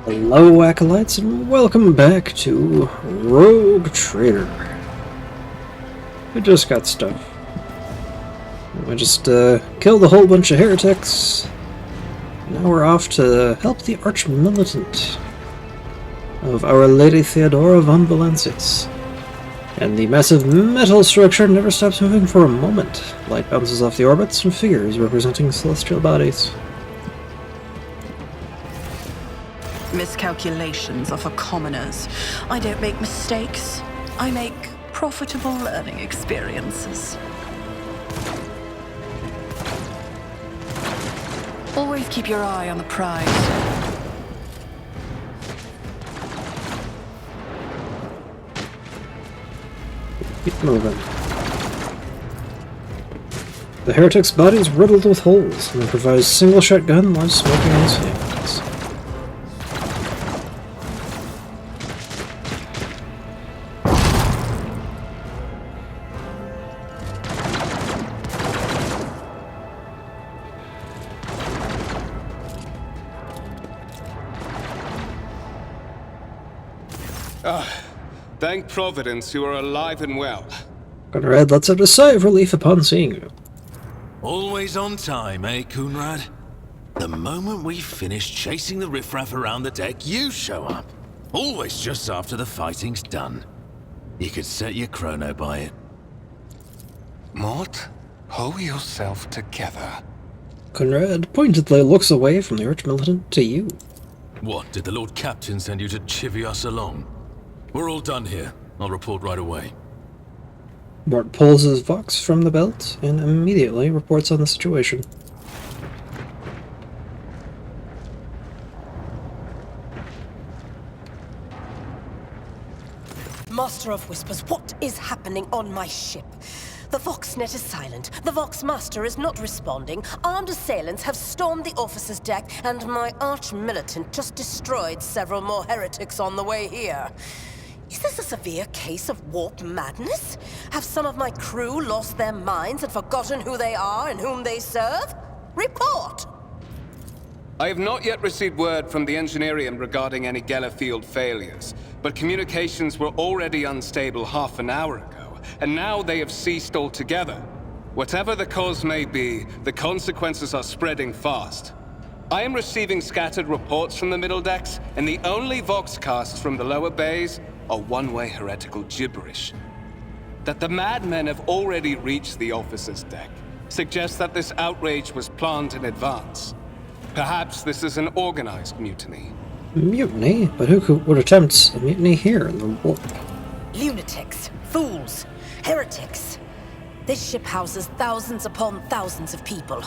Hello, Acolytes, and welcome back to Rogue Trader. We just got stuff. We just killed a whole bunch of heretics. Now we're off to help the arch-militant of Our Lady Theodora von Valencius. And the massive metal structure never stops moving for a moment. Light bounces off the orbits and figures representing celestial bodies. Miscalculations are for commoners. I don't make mistakes. I make profitable learning experiences. Always keep your eye on the prize. Keep moving. The heretic's body is riddled with holes and provides single-shot gun live smoking on his hands. Thank Providence you are alive and well. Kunrad lets out a sigh of relief upon seeing you. Always on time, eh, Kunrad? The moment we finish chasing the riffraff around the deck, you show up. Always just after the fighting's done. You could set your chrono by it. Mort, pull yourself together. Kunrad pointedly looks away from the arch-militant to you. What, did the Lord Captain send you to chivvy us along? We're all done here. I'll report right away. Mort pulls his Vox from the belt and immediately reports on the situation. Master of Whispers, what is happening on my ship? The Voxnet is silent. The Vox Master is not responding. Armed assailants have stormed the officer's deck, and my arch-militant just destroyed several more heretics on the way here. Is this a severe case of warp madness? Have some of my crew lost their minds and forgotten who they are and whom they serve? Report! I have not yet received word from the Engineerium regarding any Gellerfield failures, but communications were already unstable half an hour ago, and now they have ceased altogether. Whatever the cause may be, the consequences are spreading fast. I am receiving scattered reports from the middle decks, and the only Voxcasts from the lower bays are one-way heretical gibberish. That the madmen have already reached the officer's deck suggests that this outrage was planned in advance. Perhaps this is an organized mutiny. Mutiny? But who would attempt a mutiny here in the warp? Lunatics, fools, heretics. This ship houses thousands upon thousands of people.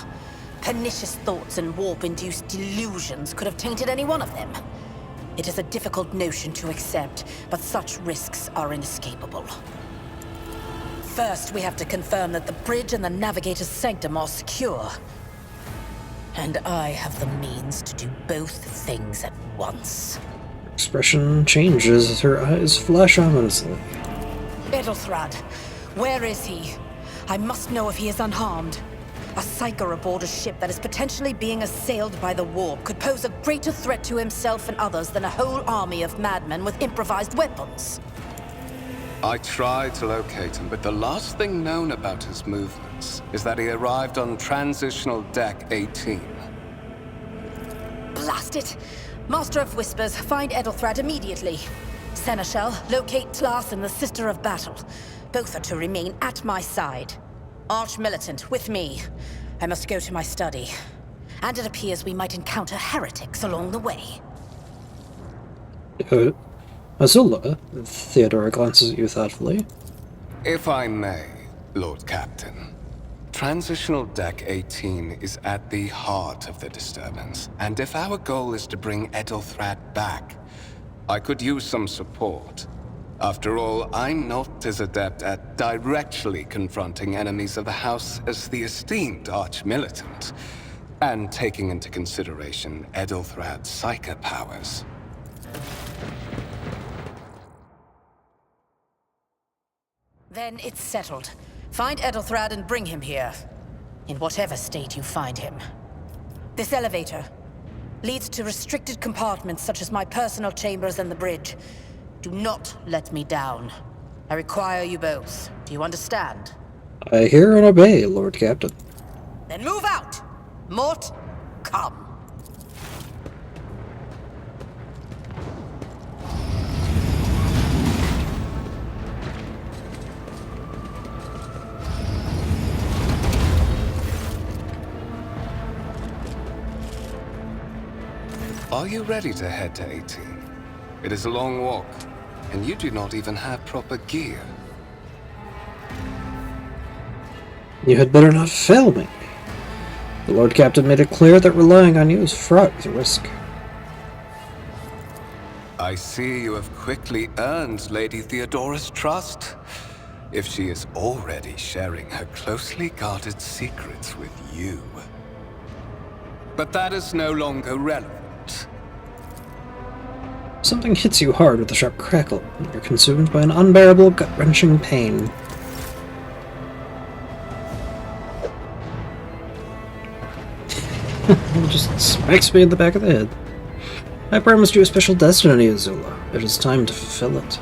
Pernicious thoughts and warp-induced delusions could have tainted any one of them. It is a difficult notion to accept, but such risks are inescapable. First, we have to confirm that the bridge and the navigator's sanctum are secure. And I have the means to do both things at once. Expression changes as her eyes flash ominously. Edelthrad, where is he? I must know if he is unharmed. A psyker aboard a ship that is potentially being assailed by the warp could pose a greater threat to himself and others than a whole army of madmen with improvised weapons. I tried to locate him, but the last thing known about his movements is that he arrived on Transitional Deck 18. Blast it! Master of Whispers, find Edelthrad immediately. Seneschal, locate Tlas and the Sister of Battle. Both are to remain at my side. Arch-militant, with me. I must go to my study. And it appears we might encounter heretics along the way. Azula? Theodora glances at you thoughtfully. If I may, Lord Captain. Transitional Deck 18 is at the heart of the disturbance, and if our goal is to bring Edelthrad back, I could use some support. After all, I'm not as adept at directly confronting enemies of the House as the esteemed arch-militant, and taking into consideration Edelthrad's psyker powers. Then it's settled. Find Edelthrad and bring him here. In whatever state you find him. This elevator. leads to restricted compartments such as my personal chambers and the bridge. Do not let me down. I require you both. Do you understand? I hear and obey, Lord Captain. Then move out! Mort, come. Are you ready to head to 18? It is a long walk, and you do not even have proper gear. You had better not fail me. The Lord Captain made it clear that relying on you is fraught with risk. I see you have quickly earned Lady Theodora's trust, if she is already sharing her closely guarded secrets with you. But that is no longer relevant. Something hits you hard with a sharp crackle, and you're consumed by an unbearable, gut-wrenching pain. It just smacks me in the back of the head. I promised you a special destiny, Azula. It is time to fulfill it.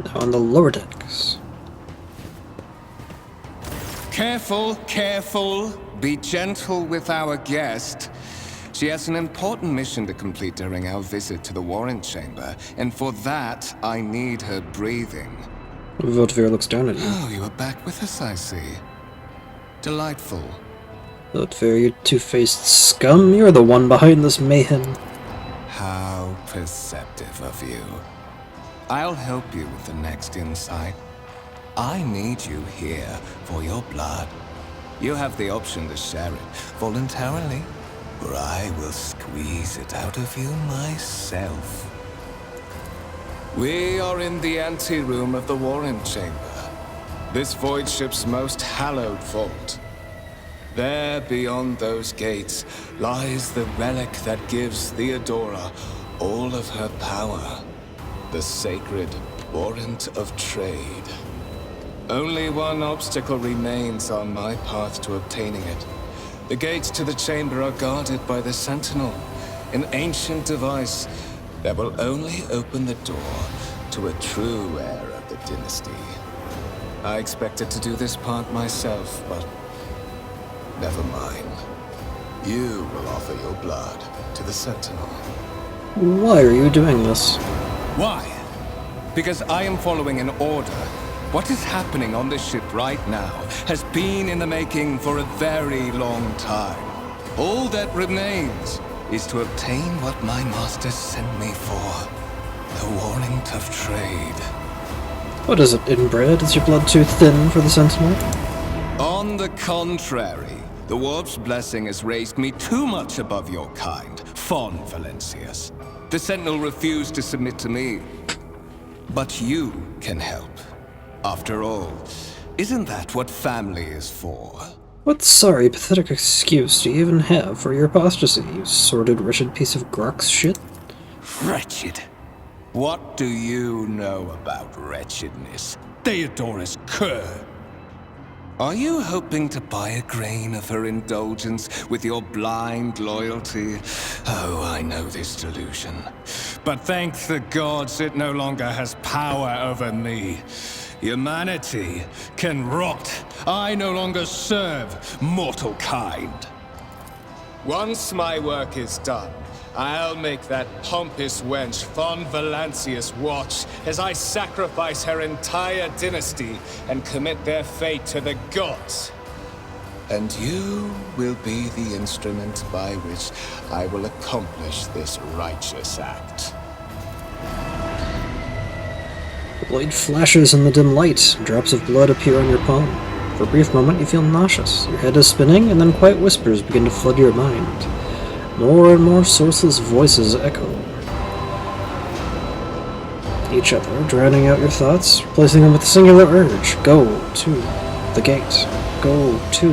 Now on the lower decks. Careful, careful. Be gentle with our guest. She has an important mission to complete during our visit to the Warren Chamber, and for that, I need her breathing. Voigtvir looks down at you. Oh, you are back with us, I see. Delightful. Voigtvir, you two-faced scum, you're the one behind this mayhem. How perceptive of you. I'll help you with the next insight. I need you here for your blood. You have the option to share it voluntarily, or I will squeeze it out of you myself. We are in the anteroom of the Warren Chamber, this void ship's most hallowed vault. There, beyond those gates, lies the relic that gives Theodora all of her power. The sacred warrant of trade. Only one obstacle remains on my path to obtaining it. The gates to the chamber are guarded by the Sentinel, an ancient device that will only open the door to a true heir of the dynasty. I expected to do this part myself, but never mind. You will offer your blood to the Sentinel. Why are you doing this? Why? Because I am following an order. What is happening on this ship right now has been in the making for a very long time. All that remains is to obtain what my master sent me for. The warrant of trade. What is it, inbred? Is your blood too thin for the Sentinel? On the contrary, the Warp's blessing has raised me too much above your kind, Fon Valencius. The Sentinel refused to submit to me. But you can help. After all, isn't that what family is for? What sorry, pathetic excuse do you even have for your apostasy, you sordid, wretched piece of Grox shit? Wretched? What do you know about wretchedness? Theodora's cur! Are you hoping to buy a grain of her indulgence with your blind loyalty? Oh, I know this delusion. But thank the gods it no longer has power over me. Humanity can rot. I no longer serve mortal kind. Once my work is done, I'll make that pompous wench Fon Valencius watch as I sacrifice her entire dynasty and commit their fate to the gods. And you will be the instrument by which I will accomplish this righteous act. The blade flashes in the dim light, and drops of blood appear on your palm. For a brief moment you feel nauseous, your head is spinning, and then quiet whispers begin to flood your mind. More and more sourceless voices echo each other, drowning out your thoughts, replacing them with a singular urge. Go to the gate. Go to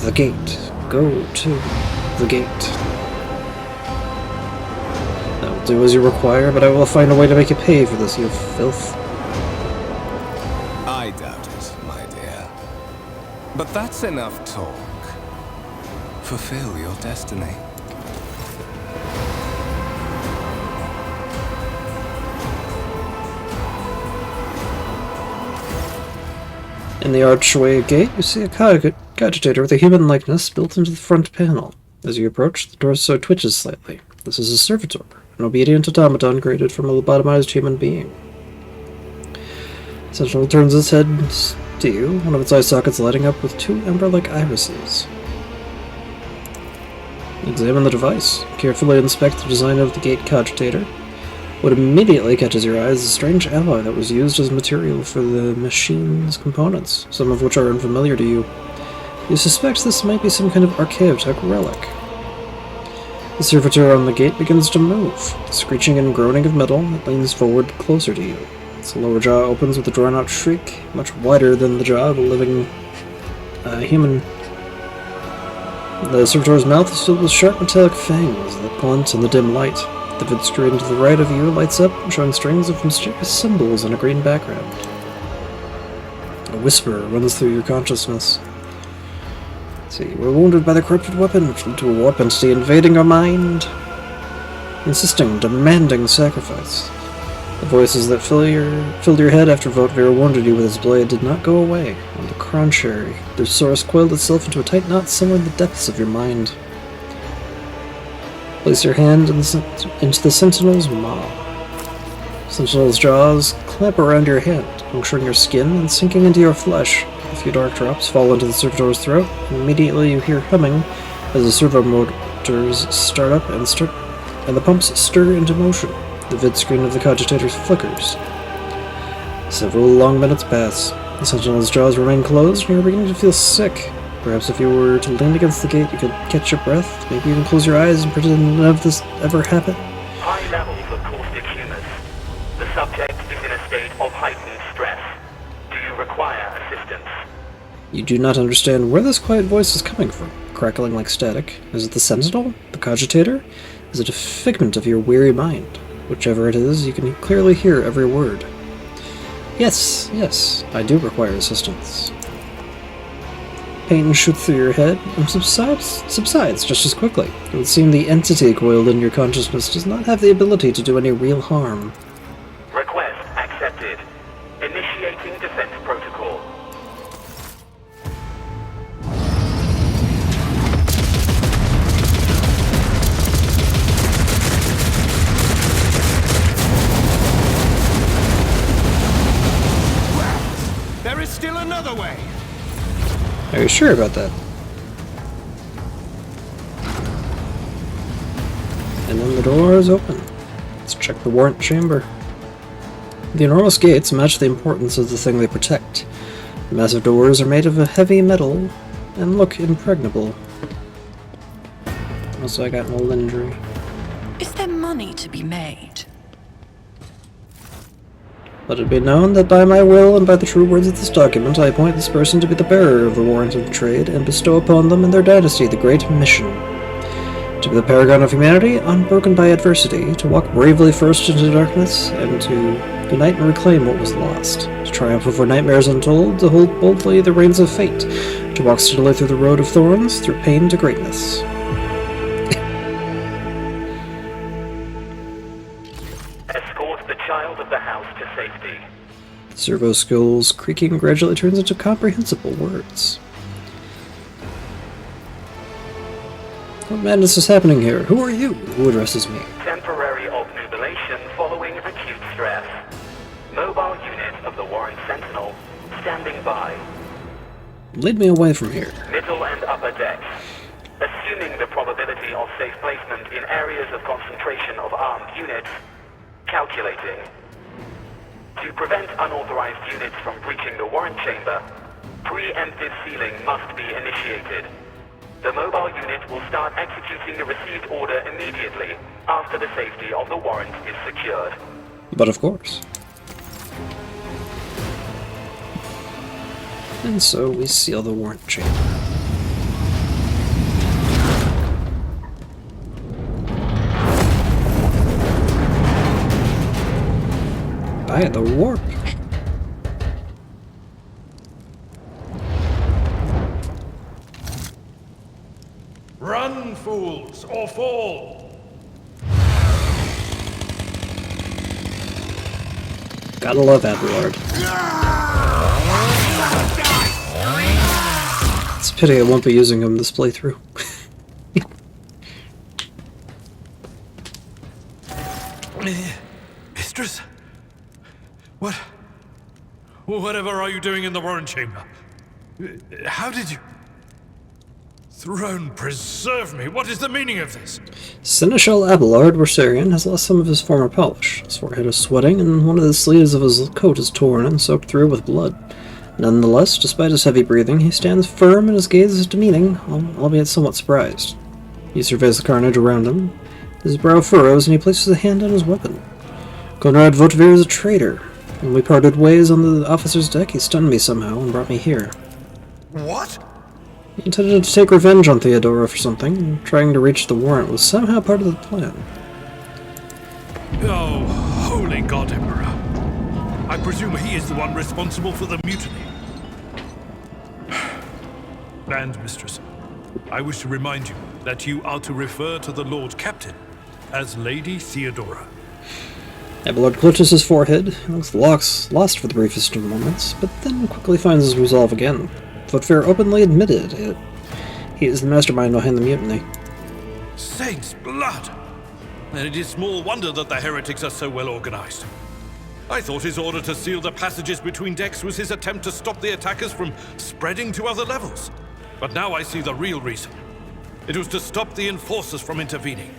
the gate. go to the gate. I will do as you require, but I will find a way to make you pay for this, you filth. I doubt it, my dear. But that's enough talk. Fulfill your destiny. In the archway gate, you see a cogitator with a human likeness built into the front panel. As you approach, the torso twitches slightly. This is a servitor, an obedient automaton created from a lobotomized human being. Sentinel turns its head to you, one of its eye sockets lighting up with two ember-like irises. Examine the device. Carefully inspect the design of the gate cogitator. What immediately catches your eye is a strange alloy that was used as material for the machine's components, some of which are unfamiliar to you. You suspect this might be some kind of archaeotech relic. The servitor on the gate begins to move, screeching and groaning of metal that leans forward closer to you. Its lower jaw opens with a drawn-out shriek, much wider than the jaw of a living human. The servitor's mouth is filled with sharp metallic fangs that glint in the dim light. The vid screen to the right of you lights up, showing strings of mysterious symbols on a green background. A whisper runs through your consciousness. You were wounded by the corrupted weapon, which led to a warp entity invading your mind, insisting, demanding sacrifice. The voices that filled your head after Voigtvir wounded you with his blade did not go away. On the contrary, their source coiled itself into a tight knot somewhere in the depths of your mind. Place your hand into the Sentinel's maw. Sentinel's jaws clamp around your hand, puncturing your skin and sinking into your flesh. A few dark drops fall into the servitor's throat, and immediately you hear humming as the servo motors start up and the pumps stir into motion. The vid screen of the cogitator flickers. Several long minutes pass. The Sentinel's jaws remain closed, and you're beginning to feel sick. Perhaps if you were to lean against the gate, you could catch your breath, maybe even close your eyes and pretend none of this ever happened. High levels of caustic humus. The subject is in a state of heightened stress. Do you require assistance? You do not understand where this quiet voice is coming from, crackling like static. Is it the Sentinel? The cogitator? Is it a figment of your weary mind? Whichever it is, you can clearly hear every word. Yes, I do require assistance. Pain shoots through your head and subsides just as quickly. It would seem the entity coiled in your consciousness does not have the ability to do any real harm. Request accepted. Initiating defense protocol. There is still another way! Are you sure about that? And then the door is open. Let's check the warrant chamber. The enormous gates match the importance of the thing they protect. The massive doors are made of a heavy metal and look impregnable. Also, I got an old injury. Is there money to be made? Let it be known that by my will and by the true words of this document, I appoint this person to be the bearer of the warrant of trade and bestow upon them and their dynasty the great mission. To be the paragon of humanity, unbroken by adversity, to walk bravely first into darkness, and to unite and reclaim what was lost. To triumph over nightmares untold, to hold boldly the reins of fate, to walk steadily through the road of thorns, through pain to greatness. Escort the child of the house to safety. The servo skill's creaking gradually turns into comprehensible words. What madness is happening here? Who are you? Who addresses me? Temporary obnubilation following acute stress. Mobile unit of the Warrant Sentinel standing by. Lead me away from here. Middle and upper decks. Assuming the probability of safe placement in areas of concentration of armed units. Calculating. To prevent unauthorized units from breaching the warrant chamber, preemptive sealing must be initiated. The mobile unit will start executing the received order immediately after the safety of the warrant is secured. But of course. And so we seal the warrant chamber. By the warp. Run, fools, or fall! Gotta love Abelard. It's a pity I won't be using him this playthrough. Mistress? Whatever are you doing in the Warren Chamber? How did you... Throne preserve me, what is the meaning of this? Seneschal Abelard Worsarian has lost some of his former polish. His forehead is sweating, and one of the sleeves of his coat is torn and soaked through with blood. Nonetheless, despite his heavy breathing, he stands firm and his gaze is demeaning, albeit somewhat surprised. He surveys the carnage around him. His brow furrows, and he places a hand on his weapon. Kunrad Voigtvir is a traitor. When we parted ways on the officer's deck, he stunned me somehow and brought me here. What? He intended to take revenge on Theodora for something, and trying to reach the warrant was somehow part of the plan. Oh, holy God, Emperor. I presume he is the one responsible for the mutiny. And, Mistress, I wish to remind you that you are to refer to the Lord Captain as Lady Theodora. Abelard clutches his forehead and looks lost for the briefest of moments, but then quickly finds his resolve again. Voigtvir openly admitted it. He is the mastermind behind the mutiny. Saints' blood! And it is small wonder that the heretics are so well organized. I thought his order to seal the passages between decks was his attempt to stop the attackers from spreading to other levels. But now I see the real reason. It was to stop the enforcers from intervening.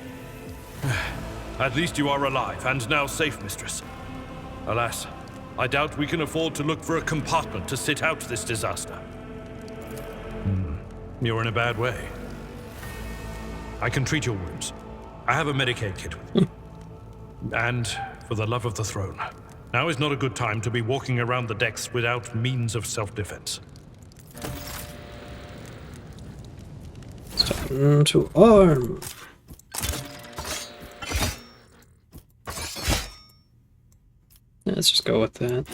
At least you are alive, and now safe, Mistress. Alas, I doubt we can afford to look for a compartment to sit out this disaster. You're in a bad way. I can treat your wounds. I have a Medicaid kit with me. And, for the love of the throne, now is not a good time to be walking around the decks without means of self-defense. Time to arm. Let's just go with that.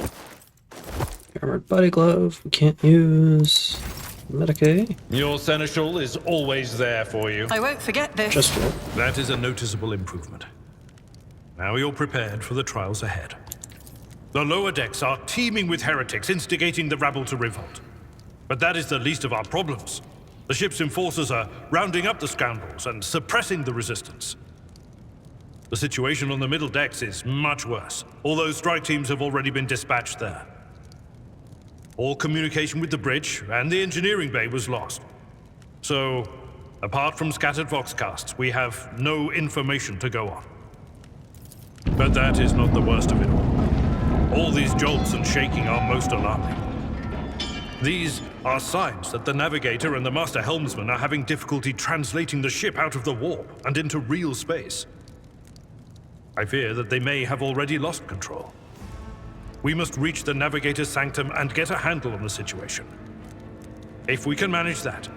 Armored body glove, we can't use. Medicaid. Your seneschal is always there for you. I won't forget this. Just roll. That is a noticeable improvement. Now you're prepared for the trials ahead. The lower decks are teeming with heretics instigating the rabble to revolt. But that is the least of our problems. The ship's enforcers are rounding up the scoundrels and suppressing the resistance. The situation on the middle decks is much worse, although strike teams have already been dispatched there. All communication with the bridge and the engineering bay was lost. So, apart from scattered voxcasts, we have no information to go on. But that is not the worst of it all. All these jolts and shaking are most alarming. These are signs that the navigator and the master helmsman are having difficulty translating the ship out of the warp and into real space. I fear that they may have already lost control. We must reach the navigator's sanctum and get a handle on the situation. If we can manage that,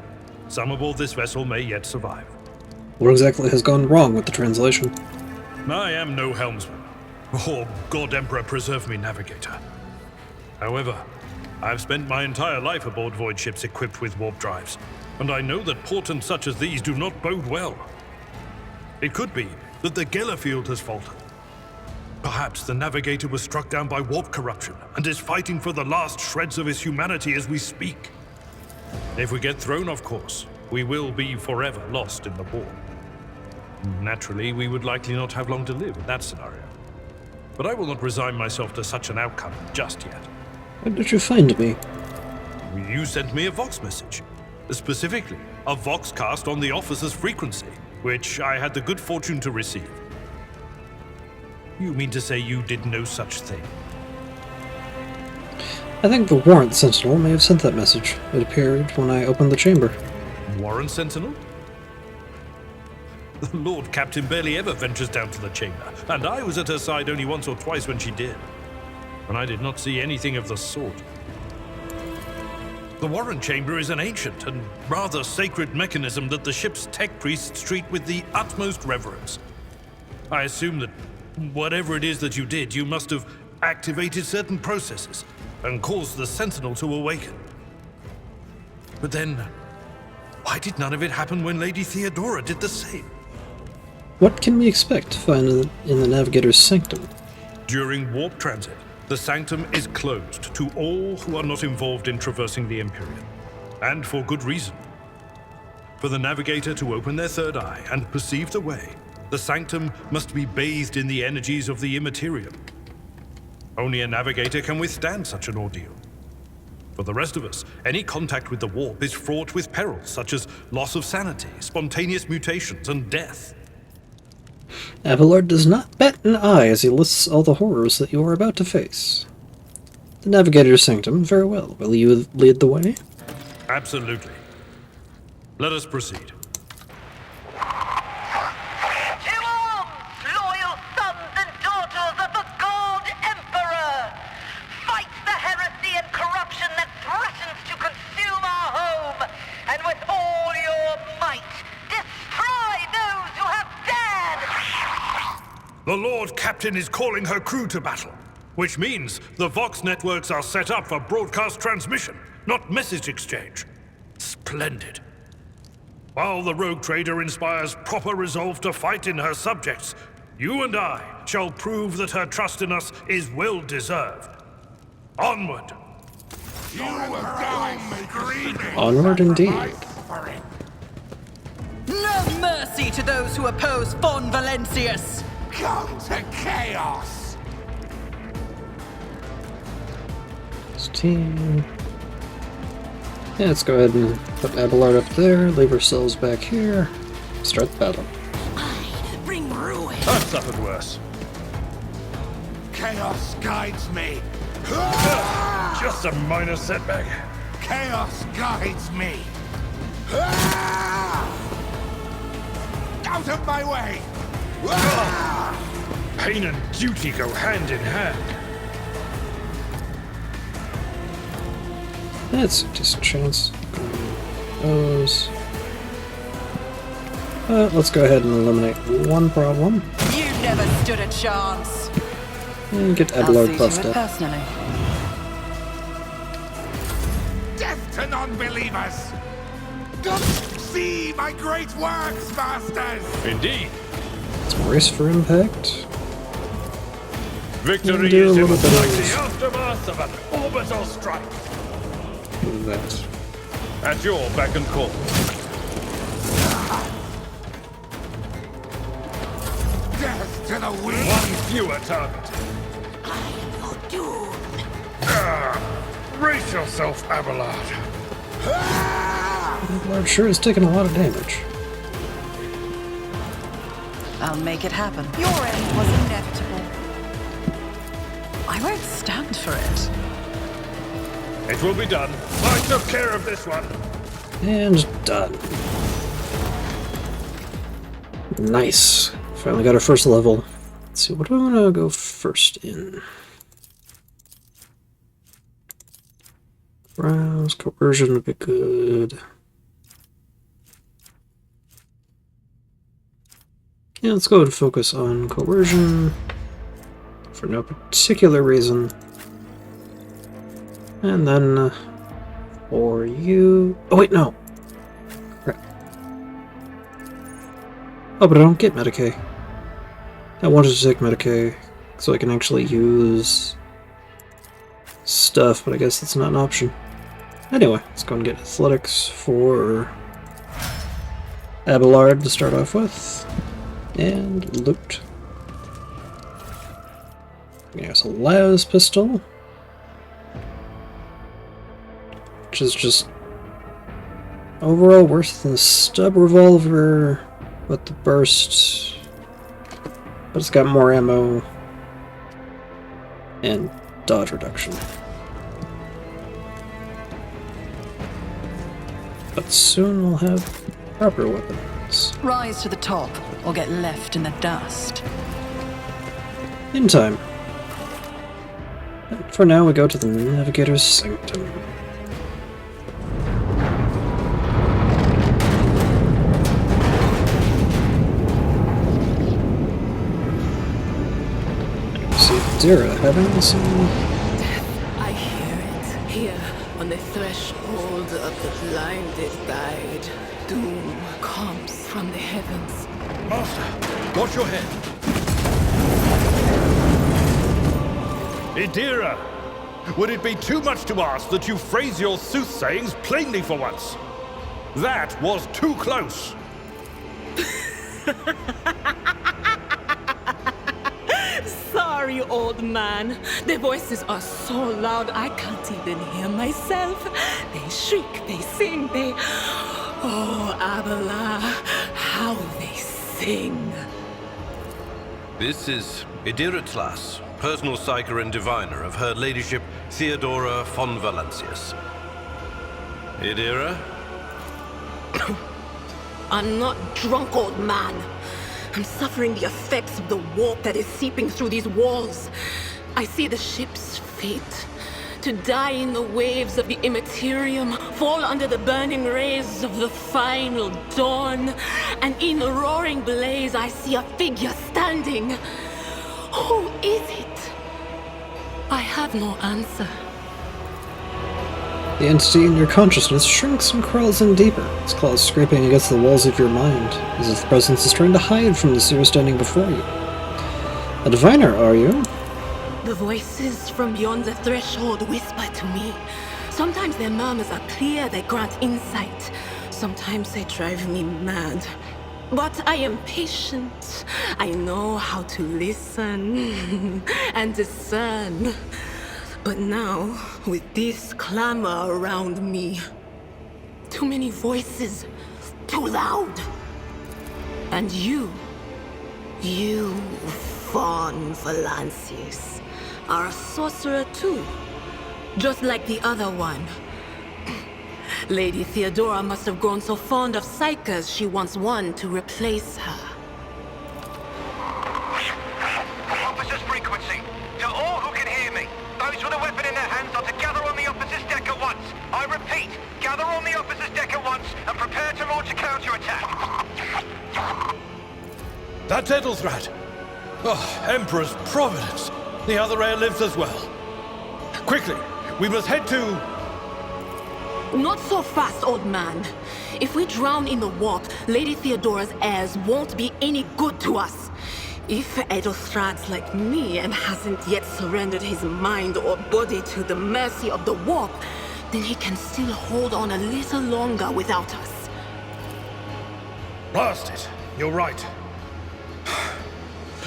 some aboard this vessel may yet survive. What exactly has gone wrong with the translation? I am no helmsman, or God Emperor preserve me navigator. However, I have spent my entire life aboard void ships equipped with warp drives, and I know that portents such as these do not bode well. It could be that the Gellerfield has faltered. Perhaps the navigator was struck down by warp corruption and is fighting for the last shreds of his humanity as we speak. If we get thrown off course, we will be forever lost in the warp. Naturally, we would likely not have long to live in that scenario. But I will not resign myself to such an outcome just yet. What did you find me? You sent me a Vox message. Specifically, a Voxcast on the officer's frequency, which I had the good fortune to receive. You mean to say you did no such thing? I think the Warrant Sentinel may have sent that message. It appeared when I opened the chamber. Warrant Sentinel? The Lord Captain barely ever ventures down to the chamber, and I was at her side only once or twice when she did. And I did not see anything of the sort. The Warrant Chamber is an ancient and rather sacred mechanism that the ship's tech priests treat with the utmost reverence. I assume that whatever it is that you did, you must have activated certain processes and caused the Sentinel to awaken. But then, why did none of it happen when Lady Theodora did the same? What can we expect to find in the Navigator's Sanctum? During warp transit, the Sanctum is closed to all who are not involved in traversing the Imperium. And for good reason. For the Navigator to open their third eye and perceive the way, the Sanctum must be bathed in the energies of the Immaterium. Only a Navigator can withstand such an ordeal. For the rest of us, any contact with the warp is fraught with perils such as loss of sanity, spontaneous mutations, and death. Abelard does not bat an eye as he lists all the horrors that you are about to face. The Navigator's Sanctum, very well. Will you lead the way? Absolutely. Let us proceed. To arms, loyal sons and daughters of the God Emperor! Fight the heresy and corruption that threatens to consume our home, and with all your might, destroy those who have dared! The Lord Captain is calling her crew to battle, which means the Vox networks are set up for broadcast transmission, not message exchange. Splendid. While the rogue trader inspires proper resolve to fight in her subjects, you and I shall prove that her trust in us is well deserved. Onward! Onward indeed. No mercy to those who oppose Von Valencius! Come to chaos! 16. Yeah, let's go ahead and put Abelard up there, leave ourselves back here, start the battle. I bring ruin. I've suffered worse. Chaos guides me! Just a minor setback. Chaos guides me! Out of my way! Pain and duty go hand in hand. That's a decent chance. Those. Let's go ahead and eliminate one problem. You never stood a chance. And get I'll Abelard see to buffed it up. personally. Death to non-believers! See my great works, masters! Indeed. Let's brace for impact. Victory do a is little bit of like this. the aftermath of an orbital strike. That. At your beck and call. Death to the weak! One fewer target. I am your doom. Brace yourself, Abelard. Abelard sure has taken a lot of damage. I'll make it happen. Your end was inevitable. I won't stand for it. It will be done. I took care of this one. And done. Nice. Finally got our first level. Let's see, what do I want to go first in? Browse, coercion would be good. Yeah, let's go ahead and focus on coercion for no particular reason. And then for you... Oh wait, no! Crap. Oh, but I don't get Medicaid. I wanted to take Medicaid so I can actually use stuff, but I guess that's not an option. Anyway, let's go and get athletics for Abelard to start off with. And loot. Yes, a Laz pistol. Which is just overall worse than the stub revolver with the burst. But it's got more ammo and dodge reduction. But soon we'll have proper weapons. Rise to the top, or get left in the dust. In time. And for now, we go to the Navigator's Sanctum. See. Dira having some... I hear it, here, on the threshold of the blinded guide. Doom comes from the heavens. Master, watch your head. Idira, would it be too much to ask that you phrase your soothsayings plainly for once? That was too close. Sorry, old man. Their voices are so loud I can't even hear myself. They shriek, they sing, they... Oh, Abala, how they sing. This is Idira Tlas, personal psyker and diviner of Her Ladyship Theodora von Valancius. Idira? I'm not drunk, old man. I'm suffering the effects of the warp that is seeping through these walls. I see the ship's fate. To die in the waves of the immaterium, fall under the burning rays of the final dawn. And in the roaring blaze, I see a figure standing. Who is it? I have no answer. The entity in your consciousness shrinks and crawls in deeper, its claws scraping against the walls of your mind, as if the presence is trying to hide from the seer standing before you. A diviner, are you? The voices from beyond the threshold whisper to me. Sometimes their murmurs are clear, they grant insight. Sometimes they drive me mad. But I am patient. I know how to listen and discern. But now, with this clamor around me, too many voices, too loud. And you, von Valancius, are a sorcerer too, just like the other one. Lady Theodora must have grown so fond of psychers she wants one to replace her. Officer's frequency. To all who can hear me, those with a weapon in their hands are to gather on the officer's deck at once. I repeat, gather on the officer's deck at once and prepare to launch a counterattack. That's Edelthrad. Oh, Emperor's providence. The other heir lives as well. Quickly, we must head to... Not so fast, old man. If we drown in the warp, Lady Theodora's heirs won't be any good to us. If Edelthrad's like me and hasn't yet surrendered his mind or body to the mercy of the warp, then he can still hold on a little longer without us. Blast it. You're right.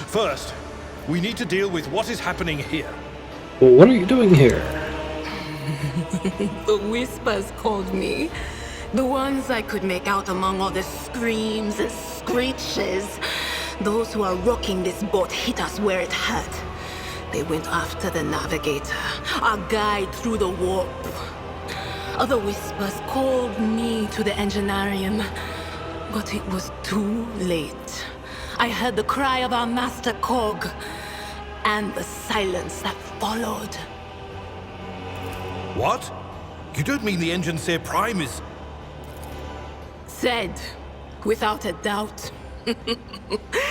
First, we need to deal with what is happening here. Well, what are you doing here? The whispers called me. The ones I could make out among all the screams and screeches. Those who are rocking this boat hit us where it hurt. They went after the navigator, our guide through the warp. Other whispers called me to the enginarium, but it was too late. I heard the cry of our master Cog, and the silence that followed. What? You don't mean the Enginseer Prime is... Said, without a doubt.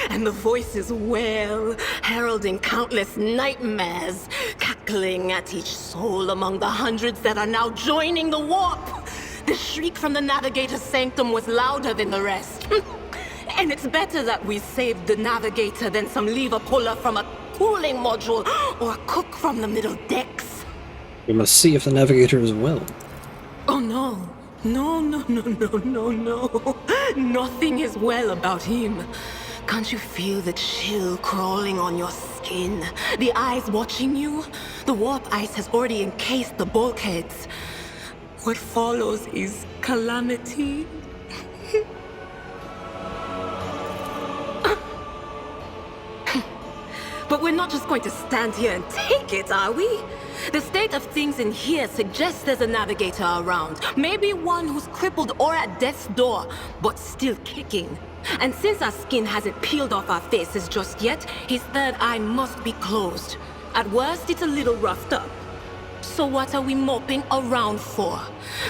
And the voices wail, heralding countless nightmares, cackling at each soul among the hundreds that are now joining the warp. The shriek from the navigator's sanctum was louder than the rest. And it's better that we saved the navigator than some lever puller from a cooling module or a cook from the middle decks. We must see if the navigator is well. Oh no. No. Nothing is well about him. Can't you feel the chill crawling on your skin? The eyes watching you? The warp ice has already encased the bulkheads. What follows is calamity. But we're not just going to stand here and take it, are we? The state of things in here suggests there's a navigator around. Maybe one who's crippled or at death's door, but still kicking. And since our skin hasn't peeled off our faces just yet, his third eye must be closed. At worst, it's a little roughed up. So what are we moping around for?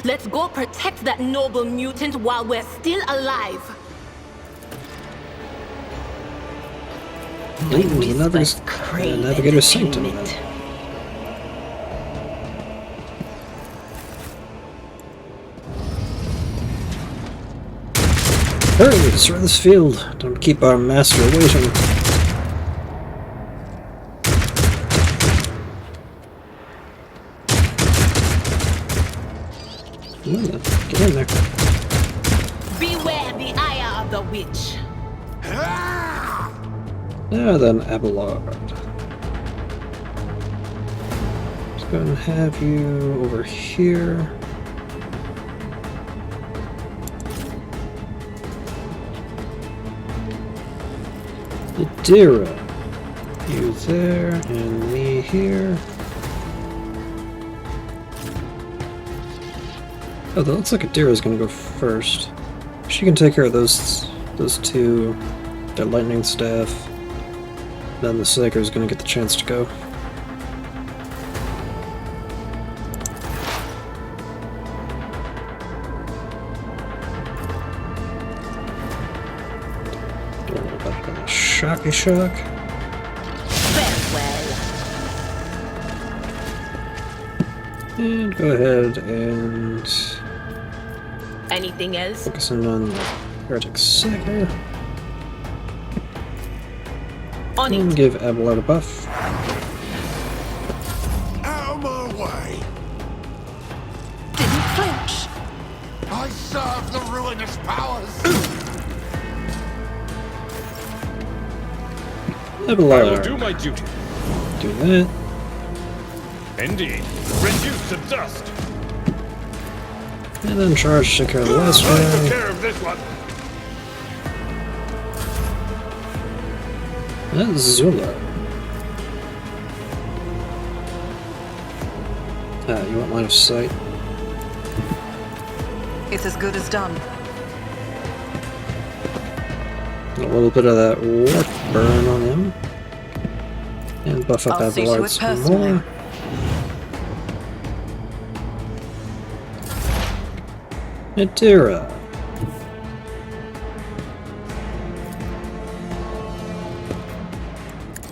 Let's go protect that noble mutant while we're still alive. Ooh, Navigator's Sanctum. Hurry, destroy this field. Don't keep our master waiting. Get in there. Beware the ire of the witch. Now then, Abelard. Just going to have you over here. Adira. You there, and me here. Oh, that looks like Adira's gonna go first. She can take care of those two, their lightning staff. Then the Psyker's gonna get the chance to go. Don't worry about the shocky shock. Farewell. And go ahead and Anything else? focusing on the Heretic Psyker. On And it. give Abelard a buff. Out of my way! Didn't flinch. I serve the ruinous powers! Abelard. I will do my duty. Do that. Indeed. Reduced to dust. And then charge to take care of the last I'll take guy. care of this one. Azula. You want line of sight? It's as good as done. A little bit of that warp burn on him. And buff up I'll see to Abelard it some personally. more. Adira.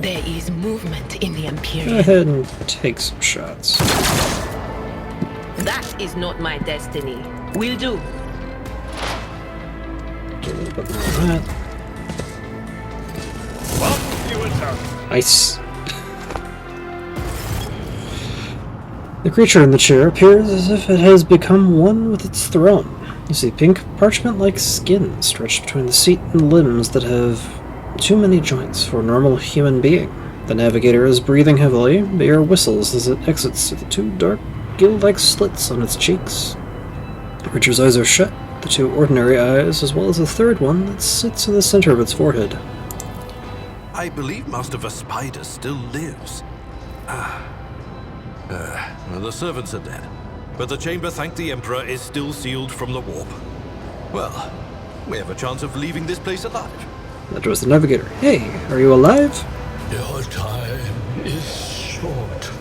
There is movement in the Go Imperial. ahead and take some shots. That is not my destiny. Will do. Do a little bit more of that. Welcome you and Nice. The creature in the chair appears as if it has become one with its throne. You see pink, parchment-like skin stretched between the seat and limbs that have too many joints for a normal human being. The navigator is breathing heavily. The air whistles as it exits through the two dark, gill-like slits on its cheeks. The creature's eyes are shut, the two ordinary eyes, as well as a third one that sits in the center of its forehead. I believe Master Vespider still lives. The servants are dead, but the chamber, thank the Emperor, is still sealed from the warp. Well, we have a chance of leaving this place alive. That was the navigator. Hey, are you alive? Your time is short.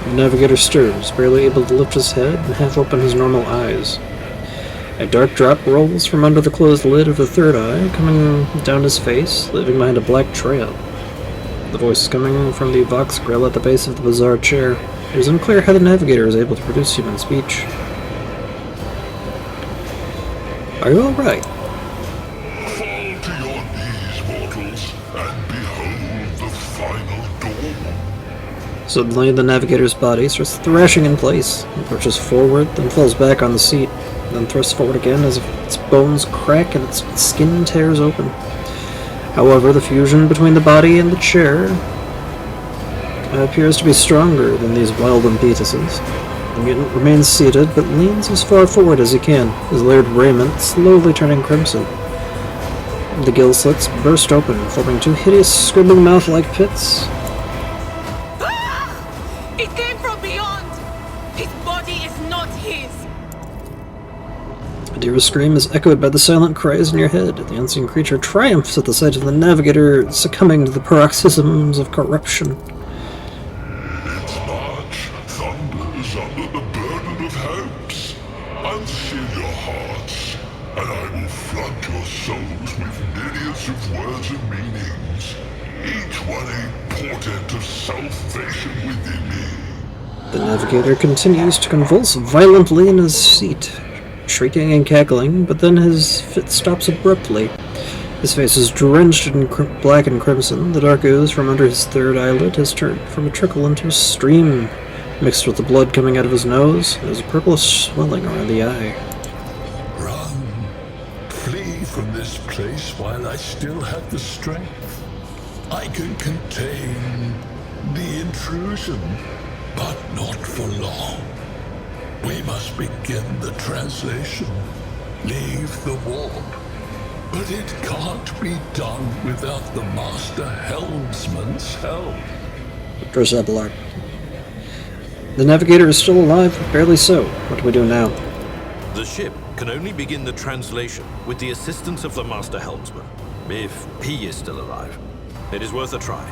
The navigator stirs, barely able to lift his head and half open his normal eyes. A dark drop rolls from under the closed lid of the third eye, coming down his face, leaving behind a black trail. The voice is coming from the Vox grill at the base of the bizarre chair. It is unclear how the navigator is able to produce human speech. Are you alright? Fall to your knees, mortals, and behold the final dawn. Suddenly, the navigator's body starts thrashing in place. It lurches forward, then falls back on the seat, then thrusts forward again as if its bones crack and its skin tears open. However, the fusion between the body and the chair appears to be stronger than these wild impetuses. The mutant remains seated, but leans as far forward as he can, his layered raiment slowly turning crimson. The gill slits burst open, forming two hideous, scribbling mouth-like pits. It came from beyond. His body is not his. Adira's scream is echoed by the silent cries in your head. The unseen creature triumphs at the sight of the navigator succumbing to the paroxysms of corruption. Its march thunders under the burden of hopes. Unseal your hearts, and I will flood your souls with types of words and meanings, each one a portent of salvation within me. The navigator continues to convulse violently in his seat, shrieking and cackling, but then his fit stops abruptly. His face is drenched in black and crimson. The dark ooze from under his third eyelid has turned from a trickle into a stream, mixed with the blood coming out of his nose. There's a purplish swelling around the eye. Run. Flee from this place while I still have the strength. I can contain the intrusion, but not for long. We must begin the translation. Leave the warp. But it can't be done without the Master Helmsman's help. Dress Abelard. The navigator is still alive, but barely so. What do we do now? The ship can only begin the translation with the assistance of the Master Helmsman, if he is still alive. It is worth a try.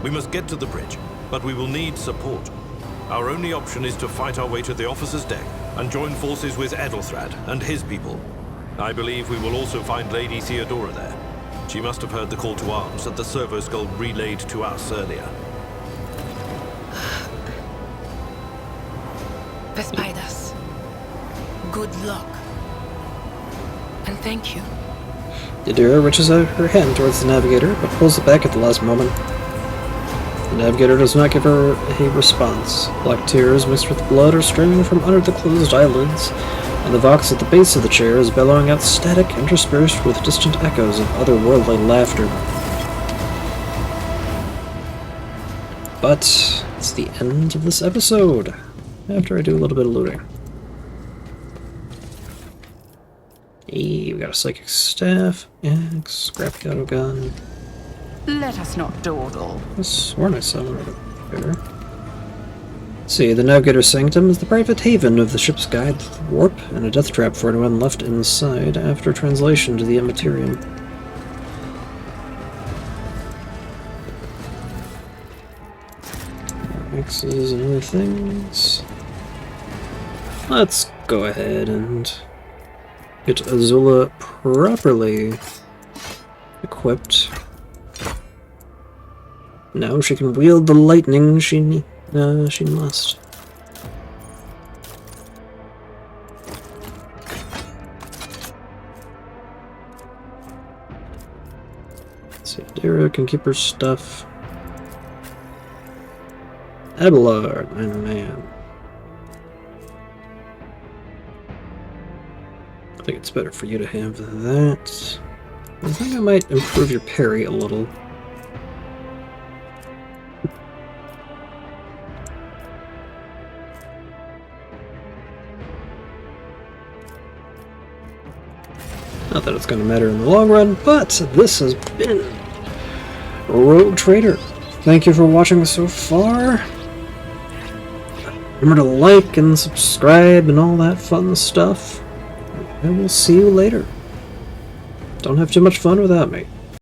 We must get to the bridge, but we will need support. Our only option is to fight our way to the officer's deck and join forces with Ethelthred and his people. I believe we will also find Lady Theodora there. She must have heard the call to arms that the servo skull relayed to us earlier. The spiders. Good luck. And thank you. Yadira reaches out her hand towards the navigator, but pulls it back at the last moment. The navigator does not give her a response. Black tears mixed with blood are streaming from under the closed eyelids, and the vox at the base of the chair is bellowing out static interspersed with distant echoes of otherworldly laughter. But it's the end of this episode, after I do a little bit of looting. Hey, we got a psychic staff, axe, scrap ghetto gun. Let us not dawdle. I sworn I saw another there. See, the Navigator's Sanctum is the private haven of the ship's guide to the warp, and a death trap for anyone left inside after translation to the Immaterium. Axes and other things. Let's go ahead and get Azula properly equipped. Now she can wield the lightning she must. Let's see, Dara can keep her stuff. Abelard, my man. I think it's better for you to have that. I think I might improve your parry a little. Not that it's going to matter in the long run, but this has been Rogue Trader. Thank you for watching so far. Remember to like and subscribe and all that fun stuff. And we'll see you later. Don't have too much fun without me.